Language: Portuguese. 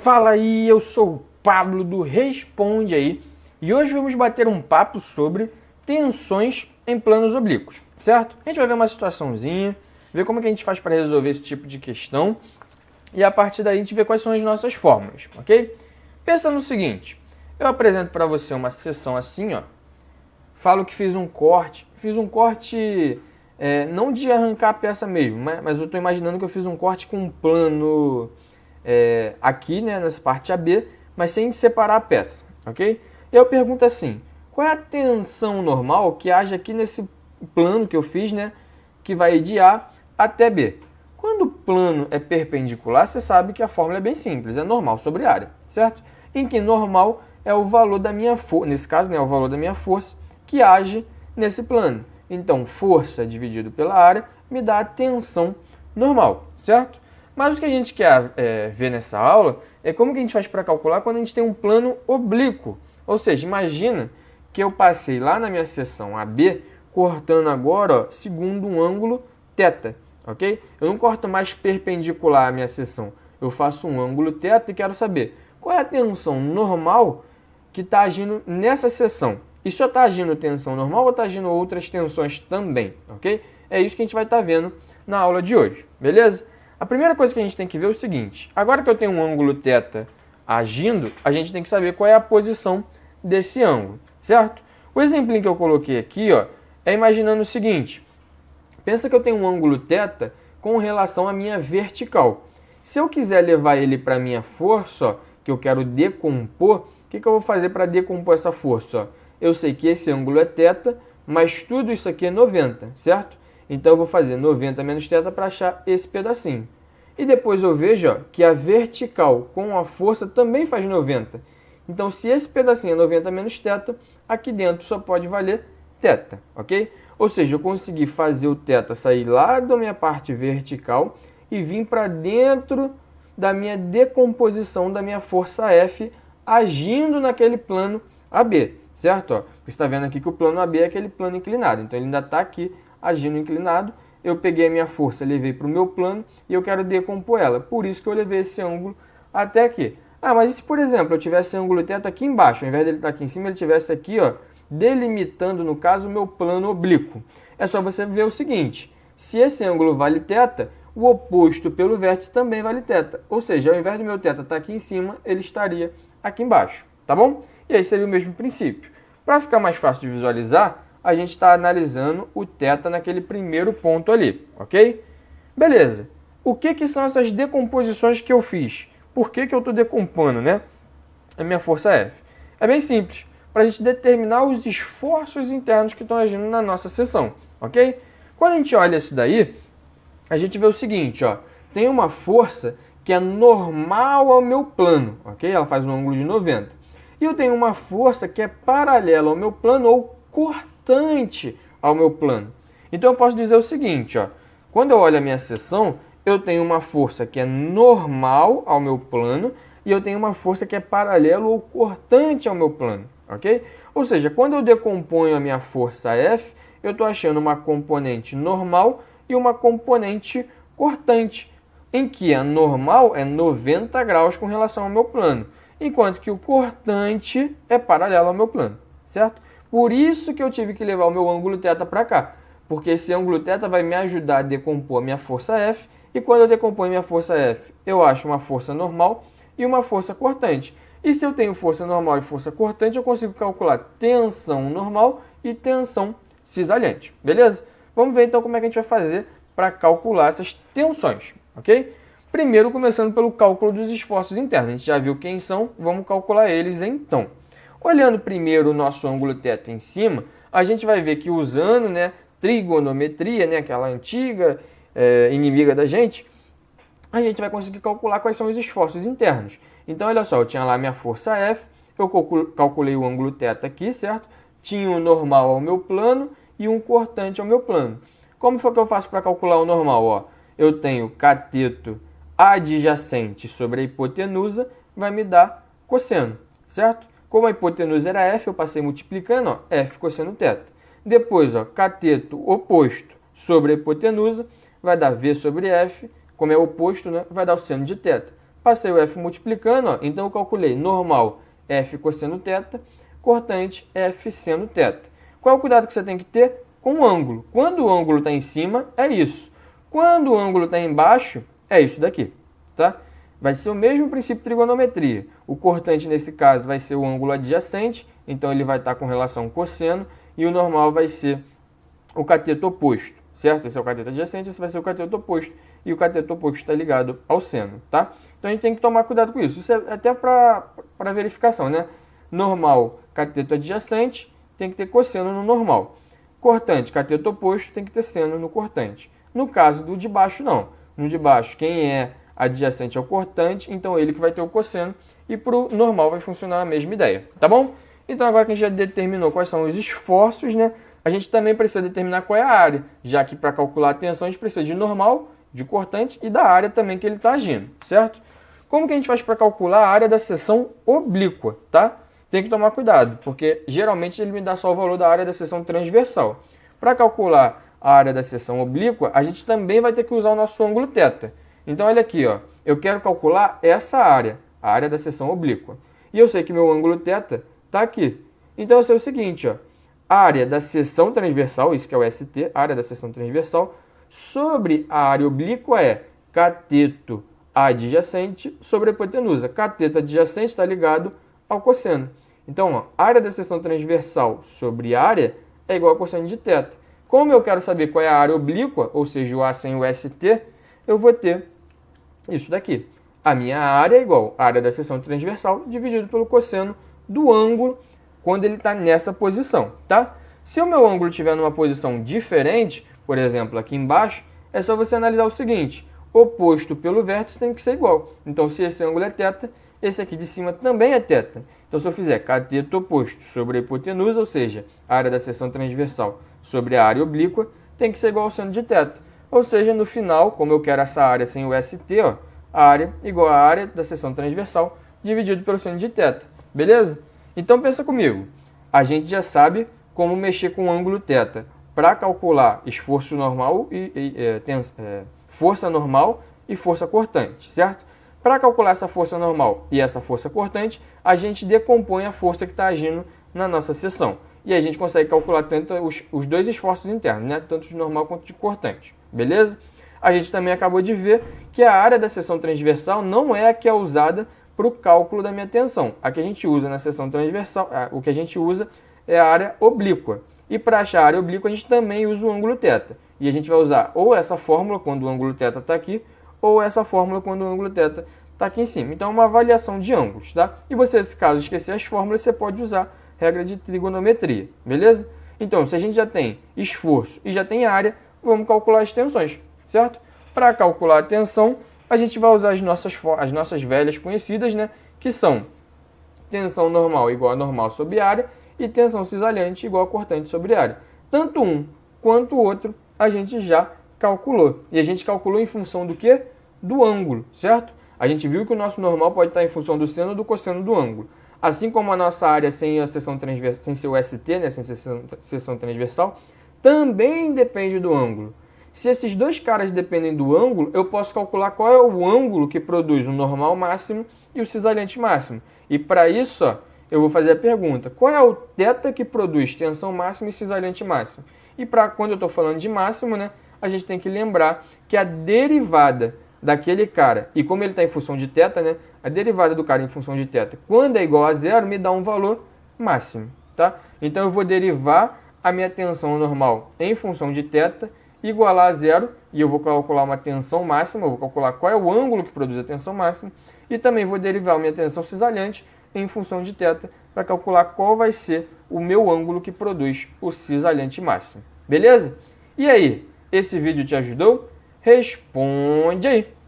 Fala aí, eu sou o Pablo do Responde Aí e hoje vamos bater um papo sobre tensões em planos oblíquos, certo? A gente vai ver uma situaçãozinha, ver como é que a gente faz para resolver esse tipo de questão e a partir daí a gente vê quais são as nossas fórmulas, ok? Pensa no seguinte, eu apresento para você uma seção assim, ó, falo que fiz um corte não de arrancar a peça mesmo, mas eu estou imaginando que eu fiz um corte com um plano aqui, né, nessa parte AB, mas sem separar a peça, ok? E eu pergunto assim, qual é a tensão normal que age aqui nesse plano que eu fiz, né, que vai de A até B? Quando o plano é perpendicular, você sabe que a fórmula é bem simples, é normal sobre área, certo? Em que normal é o valor da minha força, nesse caso, né, é o valor da minha força que age nesse plano. Então, força dividido pela área me dá a tensão normal, certo? Mas o que a gente quer ver nessa aula é como que a gente faz para calcular quando a gente tem um plano oblíquo. Ou seja, imagina que eu passei lá na minha seção AB, cortando agora, ó, segundo um ângulo θ, ok? Eu não corto mais perpendicular à minha seção, eu faço um ângulo θ e quero saber qual é a tensão normal que está agindo nessa seção. E só está agindo tensão normal ou está agindo outras tensões também, ok? É isso que a gente vai estar vendo na aula de hoje, beleza? A primeira coisa que a gente tem que ver é o seguinte, agora que eu tenho um ângulo θ agindo, a gente tem que saber qual é a posição desse ângulo, certo? O exemplo que eu coloquei aqui, ó, é imaginando o seguinte, pensa que eu tenho um ângulo θ com relação à minha vertical. Se eu quiser levar ele para a minha força, ó, que eu quero decompor, o que eu vou fazer para decompor essa força? Ó? Eu sei que esse ângulo é θ, mas tudo isso aqui é 90, certo? Então eu vou fazer 90 menos θ para achar esse pedacinho. E depois eu vejo, ó, que a vertical com a força também faz 90. Então se esse pedacinho é 90 menos θ, aqui dentro só pode valer θ, ok? Ou seja, eu consegui fazer o θ sair lá da minha parte vertical e vir para dentro da minha decomposição da minha força F agindo naquele plano AB, certo? Ó, você está vendo aqui que o plano AB é aquele plano inclinado, então ele ainda está aqui agindo inclinado. Eu peguei a minha força, levei para o meu plano e eu quero decompor ela. Por isso que eu levei esse ângulo até aqui. Ah, mas e se, por exemplo, eu tivesse ângulo θ aqui embaixo, ao invés dele estar aqui em cima, ele tivesse aqui, ó, delimitando, no caso, o meu plano oblíquo. É só você ver o seguinte, se esse ângulo vale θ, o oposto pelo vértice também vale θ. Ou seja, ao invés do meu θ estar aqui em cima, ele estaria aqui embaixo, tá bom? E aí seria o mesmo princípio. Para ficar mais fácil de visualizar, a gente está analisando o θ naquele primeiro ponto ali, ok? Beleza. O que são essas decomposições que eu fiz? Por que eu estou decompondo, né, a minha força F? É bem simples, para a gente determinar os esforços internos que estão agindo na nossa seção, ok? Quando a gente olha isso daí, a gente vê o seguinte, ó, tem uma força que é normal ao meu plano, ok? Ela faz um ângulo de 90. E eu tenho uma força que é paralela ao meu plano ou cortante ao meu plano. Então eu posso dizer o seguinte, ó, quando eu olho a minha seção, eu tenho uma força que é normal ao meu plano e eu tenho uma força que é paralela ou cortante ao meu plano, ok? Ou seja, quando eu decomponho a minha força F, eu estou achando uma componente normal e uma componente cortante, em que a normal é 90 graus com relação ao meu plano, enquanto que o cortante é paralelo ao meu plano, certo? Por isso que eu tive que levar o meu ângulo θ para cá, porque esse ângulo θ vai me ajudar a decompor a minha força F, e quando eu decomponho minha força F, eu acho uma força normal e uma força cortante. E se eu tenho força normal e força cortante, eu consigo calcular tensão normal e tensão cisalhante, beleza? Vamos ver então como é que a gente vai fazer para calcular essas tensões, ok? Primeiro, começando pelo cálculo dos esforços internos. A gente já viu quem são, vamos calcular eles então. Olhando primeiro o nosso ângulo θ em cima, a gente vai ver que usando, né, trigonometria, né, aquela antiga inimiga da gente, a gente vai conseguir calcular quais são os esforços internos. Então, olha só, eu tinha lá minha força F, eu calculei o ângulo θ aqui, certo? Tinha o normal ao meu plano e um cortante ao meu plano. Como foi que eu faço para calcular o normal? Ó, eu tenho cateto adjacente sobre a hipotenusa, vai me dar cosseno, certo? Como a hipotenusa era F, eu passei multiplicando, ó, F cosseno θ. Depois, ó, cateto oposto sobre a hipotenusa, vai dar V sobre F, como é oposto, né, vai dar o seno de θ. passei o F multiplicando, ó, então eu calculei normal F cosseno θ, cortante F seno θ. Qual é o cuidado que você tem que ter? Com o ângulo. Quando o ângulo está em cima, é isso. Quando o ângulo está embaixo, é isso daqui, tá? Vai ser o mesmo princípio de trigonometria. O cortante, nesse caso, vai ser o ângulo adjacente, então ele vai estar com relação cosseno, e o normal vai ser o cateto oposto, certo? Esse é o cateto adjacente, esse vai ser o cateto oposto, e o cateto oposto está ligado ao seno, tá? Então a gente tem que tomar cuidado com isso. Isso é até para verificação, né? Normal, cateto adjacente, tem que ter cosseno no normal. Cortante, cateto oposto, tem que ter seno no cortante. No caso do de baixo, não. No de baixo, quem é adjacente ao cortante, então ele que vai ter o cosseno, e para o normal vai funcionar a mesma ideia, tá bom? Então agora que a gente já determinou quais são os esforços, né, a gente também precisa determinar qual é a área, já que para calcular a tensão a gente precisa de normal, de cortante e da área também que ele está agindo, certo? Como que a gente faz para calcular a área da seção oblíqua, tá? Tem que tomar cuidado, porque geralmente ele me dá só o valor da área da seção transversal. Para calcular a área da seção oblíqua, a gente também vai ter que usar o nosso ângulo θ. Então, olha aqui, ó, eu quero calcular essa área, a área da seção oblíqua. E eu sei que meu ângulo θ está aqui. Então, eu sei o seguinte, ó, a área da seção transversal, isso que é o ST, a área da seção transversal, sobre a área oblíqua é cateto adjacente sobre a hipotenusa. Cateto adjacente está ligado ao cosseno. Então, ó, a área da seção transversal sobre área é igual a cosseno de θ. Como eu quero saber qual é a área oblíqua, ou seja, o A sem o ST, eu vou ter isso daqui. A minha área é igual à área da seção transversal dividido pelo cosseno do ângulo quando ele está nessa posição, tá? Se o meu ângulo estiver numa posição diferente, por exemplo, aqui embaixo, é só você analisar o seguinte: oposto pelo vértice tem que ser igual. Então, se esse ângulo é θ, esse aqui de cima também é θ. Então, se eu fizer cateto oposto sobre a hipotenusa, ou seja, a área da seção transversal sobre a área oblíqua, tem que ser igual ao seno de θ. Ou seja, no final, como eu quero essa área sem o ST, ó, a área igual à área da seção transversal dividido pelo seno de θ. Beleza? Então, pensa comigo. A gente já sabe como mexer com o ângulo θ para calcular esforço normal força normal e força cortante, certo? Para calcular essa força normal e essa força cortante, a gente decompõe a força que está agindo na nossa seção. E a gente consegue calcular tanto os dois esforços internos, né? Tanto de normal quanto de cortante. Beleza? A gente também acabou de ver que a área da seção transversal não é a que é usada para o cálculo da minha tensão. A que a gente usa na seção transversal, o que a gente usa é a área oblíqua. E para achar a área oblíqua, a gente também usa o ângulo θ. E a gente vai usar ou essa fórmula quando o ângulo θ está aqui, ou essa fórmula quando o ângulo θ está aqui em cima. Então, é uma avaliação de ângulos, tá? E você, se caso esquecer as fórmulas, você pode usar regra de trigonometria, beleza? Então, se a gente já tem esforço e já tem área, vamos calcular as tensões, certo? Para calcular a tensão, a gente vai usar as nossas velhas conhecidas, né? Que são tensão normal igual a normal sobre área e tensão cisalhante igual a cortante sobre área. Tanto um quanto o outro a gente já calculou. E a gente calculou em função do quê? Do ângulo, certo? A gente viu que o nosso normal pode estar em função do seno ou do cosseno do ângulo. Assim como a nossa área sem a seção transversal, sem ser o ST, né, sem seção transversal, também depende do ângulo. Se esses dois caras dependem do ângulo, eu posso calcular qual é o ângulo que produz o normal máximo e o cisalhante máximo. E para isso, ó, eu vou fazer a pergunta: qual é o θ que produz tensão máxima e cisalhante máximo? E para quando eu estou falando de máximo, né, a gente tem que lembrar que a derivada daquele cara, e como ele está em função de θ, né, a derivada do cara em função de θ, quando é igual a zero, me dá um valor máximo, tá? Então eu vou derivar a minha tensão normal em função de θ igualar a zero, e eu vou calcular uma tensão máxima, eu vou calcular qual é o ângulo que produz a tensão máxima, e também vou derivar a minha tensão cisalhante em função de θ para calcular qual vai ser o meu ângulo que produz o cisalhante máximo. Beleza? E aí, esse vídeo te ajudou? Responde aí!